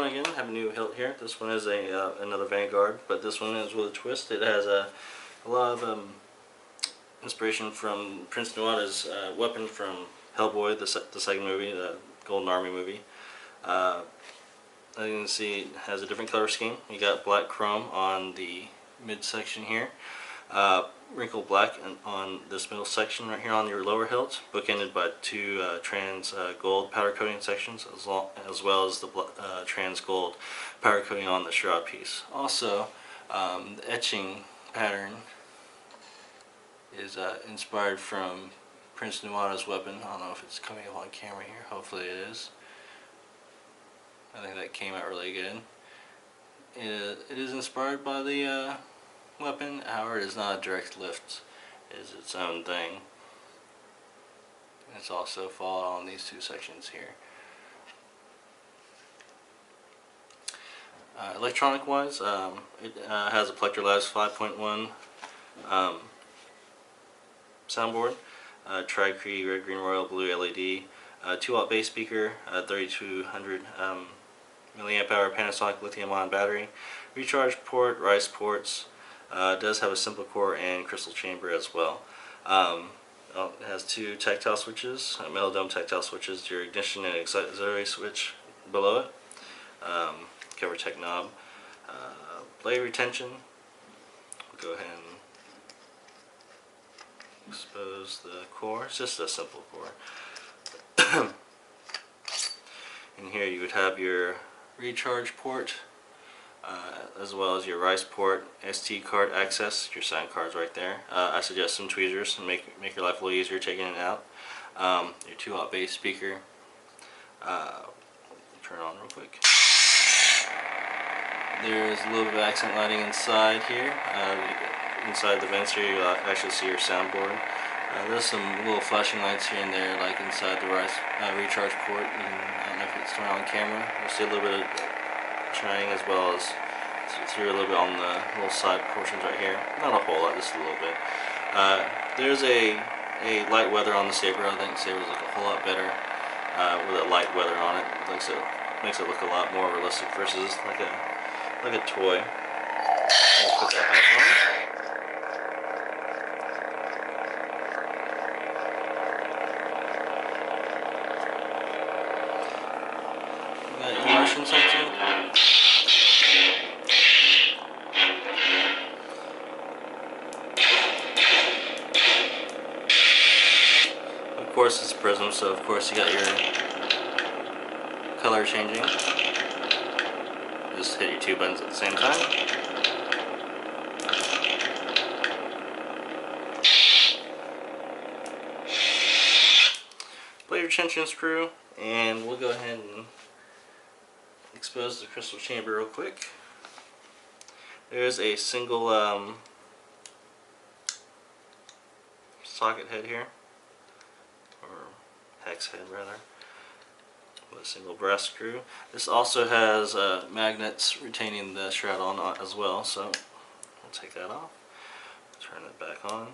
one again. I have a new hilt here. This one is another Vanguard, but this one is with a twist. It has a lot of inspiration from Prince Nuada's weapon from HellBoy, the second movie, the Golden Army movie. As you can see, it has a different color scheme. You got black chrome on the midsection here, wrinkled black on this middle section right here on your lower hilt, bookended by two trans gold powder coating sections, as well as the trans gold powder coating on the shroud piece. Also, the etching pattern is inspired from Prince Nuada's weapon. I don't know if it's coming up on camera here. Hopefully it is. I think that came out really good. It is inspired by the weapon, however, it is not a direct lift. It is its own thing. It's also followed on these two sections here. Electronic wise, it has a Plector Labs 5.1 soundboard, Tri-Cree Red, Green, Royal Blue LED, 2-watt bass speaker, 3200 milliamp hour Panasonic lithium-ion battery, recharge port, rice ports. It does have a simple core and crystal chamber as well. It has two tactile switches, metal dome tactile switches, your ignition and auxiliary switch below it, cover tech knob, blade retention. We'll go ahead and expose the core. It's just a simple core. In here you would have your recharge port, as well as your rice port, SD card access, your sound cards right there. I suggest some tweezers and make your life a little easier taking it out. Your 2-watt bass speaker. Turn it on real quick. There's a little bit of accent lighting inside here. Inside the vents here, you'll actually see your soundboard. There's some little flashing lights here and there, like inside the recharge port. I don't know if it's turned on camera. You'll see a little bit of shining, as well as through a little bit on the little side portions right here. Not a whole lot, just a little bit. There's a light weather on the Saber. I think the Saber's look a whole lot better with a light weather on it. Makes it look a lot more realistic versus like a toy. Let's put that back on. Immersion section. Of course it's prism, so of course you got your color changing. Just hit your two buttons at the same time. Blade retention screw, and we'll go ahead and expose the crystal chamber real quick. There's a single socket head here, or hex head rather, with a single brass screw. This also has magnets retaining the shroud on as well, so we'll take that off, turn it back on.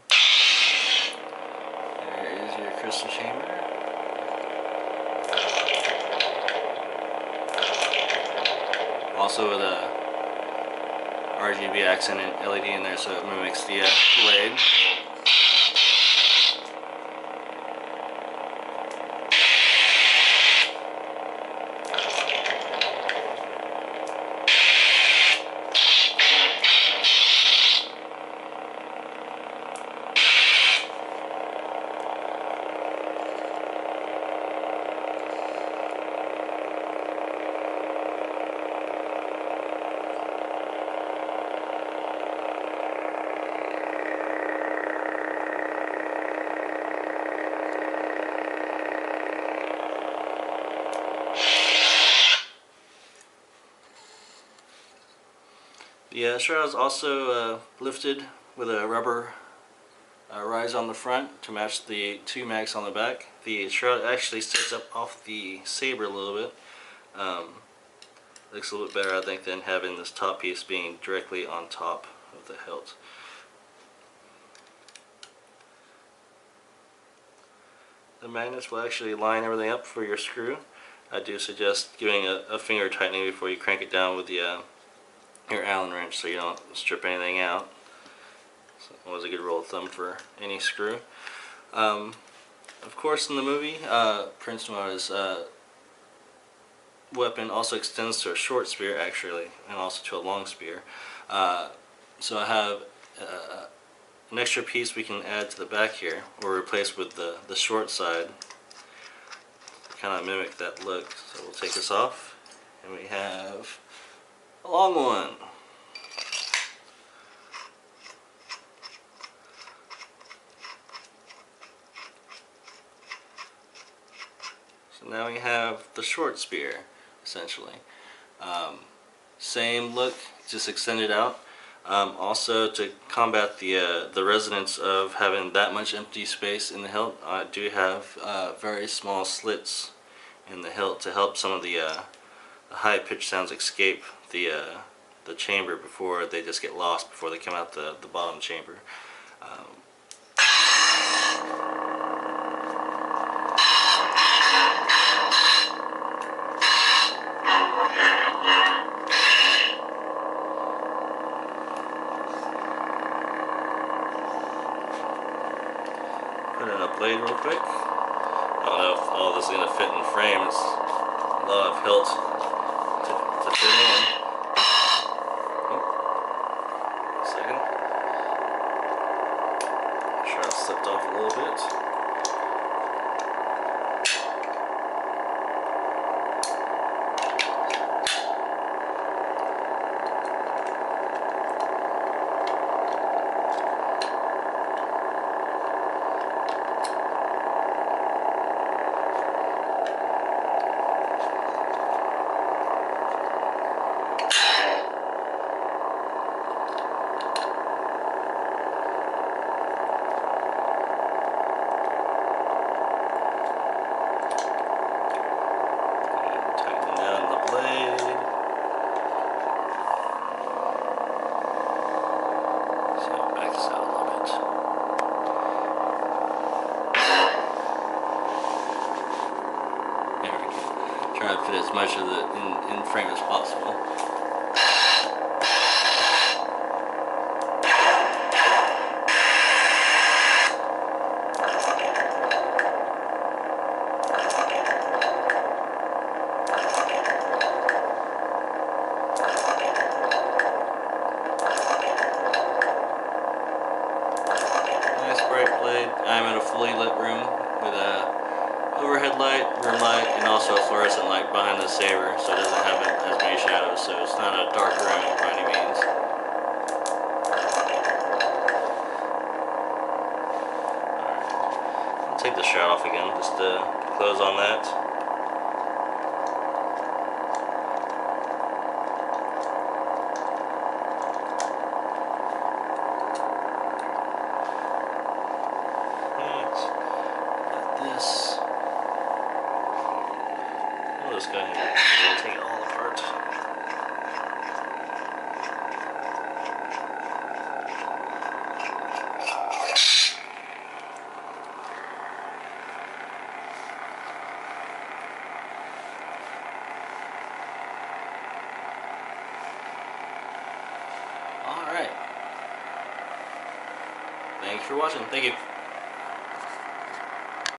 There is your crystal chamber. Also with a RGB accent LED in there, so it mimics the blade. The shroud is also lifted with a rubber rise on the front to match the two mags on the back. The shroud actually sticks up off the Saber a little bit. Looks a little bit better, I think, than having this top piece being directly on top of the hilt. The magnets will actually line everything up for your screw. I do suggest giving a finger tightening before you crank it down with the your Allen wrench so you don't strip anything out. So that was a good rule of thumb for any screw. Of course, in the movie, Prince Nuada's weapon also extends to a short spear, actually, and also to a long spear. So I have an extra piece we can add to the back here, or replace with the short side, to kind of mimic that look. So we'll take this off, and we have a long one. So now we have the short spear, essentially. Same look, just extended out. Also, to combat the resonance of having that much empty space in the hilt, I do have very small slits in the hilt to help some of the high-pitched sounds escape the chamber before they just get lost before they come out the bottom chamber. Put in a blade real quick. I don't know if all this is going to fit in frame. It's a lot of hilt to fit in. Oh, a second. Make sure I slipped off a little bit. Try to fit as much of it in frame as possible. Nice bright blade. I'm in a fully lit room with a overhead light, room light, and also a fluorescent light behind the saber, so it doesn't have as many shadows, so it's not a dark room by any means. Alright, I'll take the shroud off again, just to close on that. This. I'll just go ahead and take it all apart. Alright. Thanks for watching. Thank you.